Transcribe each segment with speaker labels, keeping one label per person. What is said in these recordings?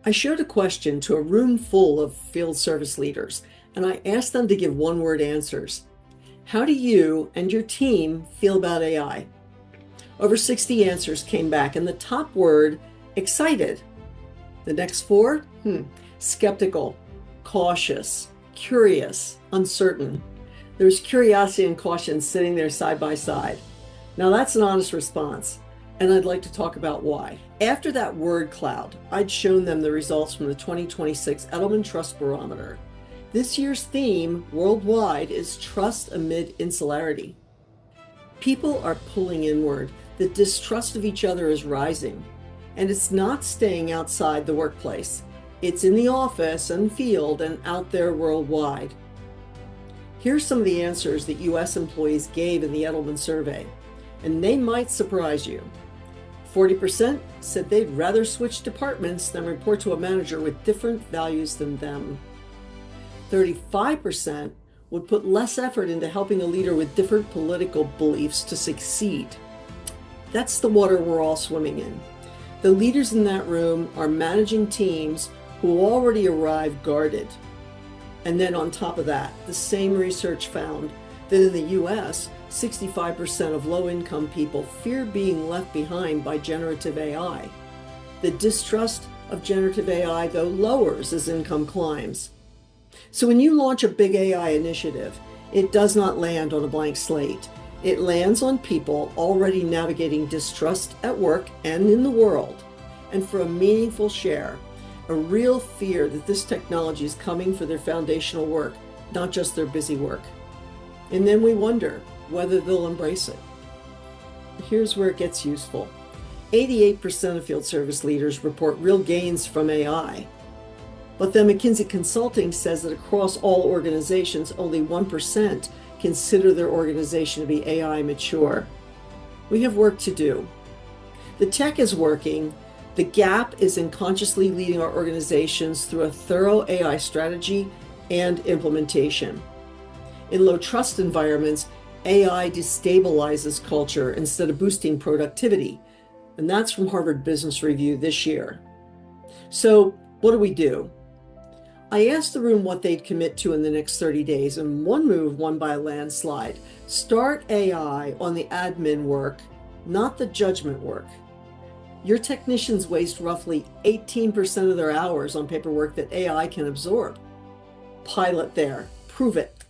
Speaker 1: I showed a question to a room full of field service leaders, and I asked them to give one-word answers. How do you and your team feel about AI? Over 60 answers came back, and the top word, excited. The next four, skeptical, cautious, curious, uncertain. There's curiosity and caution sitting there side by side. Now that's an honest response, and I'd like to talk about why. After that word cloud, I'd shown them the results from the 2026 Edelman Trust Barometer. This year's theme worldwide is trust amid insularity. People are pulling inward. The distrust of each other is rising, and it's not staying outside the workplace. It's in the office and field and out there worldwide. Here's some of the answers that US employees gave in the Edelman survey, and they might surprise you. 40% said they'd rather switch departments than report to a manager with different values than them. 35% would put less effort into helping a leader with different political beliefs to succeed. That's the water we're all swimming in. The leaders in that room are managing teams who already arrive guarded. And then on top of that, the same research found that in the US, 65% of low-income people fear being left behind by generative AI. The distrust of generative AI, though, lowers as income climbs. So when you launch a big AI initiative, it does not land on a blank slate. It lands on people already navigating distrust at work and in the world. And for a meaningful share, a real fear that this technology is coming for their foundational work, not just their busy work. And then we wonder whether they'll embrace it. Here's where it gets useful. 88% of field service leaders report real gains from AI. But then McKinsey Consulting says that across all organizations, only 1% consider their organization to be AI mature. We have work to do. The tech is working. The gap is in consciously leading our organizations through a thorough AI strategy and implementation. In low trust environments, AI destabilizes culture instead of boosting productivity. And that's from Harvard Business Review this year. So what do? I asked the room what they'd commit to in the next 30 days, and one move won by a landslide. Start AI on the admin work, not the judgment work. Your technicians waste roughly 18% of their hours on paperwork that AI can absorb. Pilot there, prove it.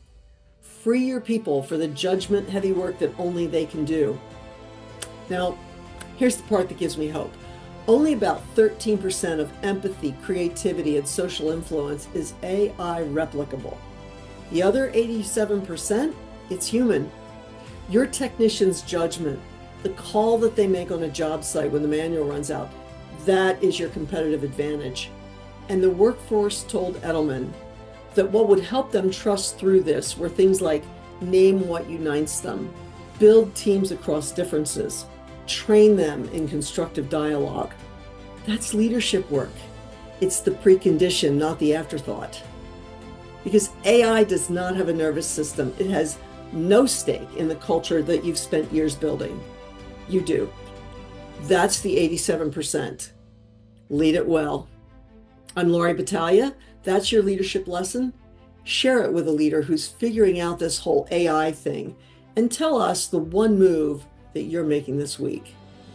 Speaker 1: Free your people for the judgment-heavy work that only they can do. Now, here's the part that gives me hope. Only about 13% of empathy, creativity, and social influence is AI replicable. The other 87%, it's human. Your technician's judgment, the call that they make on a job site when the manual runs out, that is your competitive advantage. And the workforce told Edelman that what would help them trust through this were things like name what unites them, build teams across differences, train them in constructive dialogue. That's leadership work. It's the precondition, not the afterthought. Because AI does not have a nervous system. It has no stake in the culture that you've spent years building. You do. That's the 87%. Lead it well. I'm Laurie Battaglia. That's your leadership lesson. Share it with a leader who's figuring out this whole AI thing, and tell us the one move that you're making this week.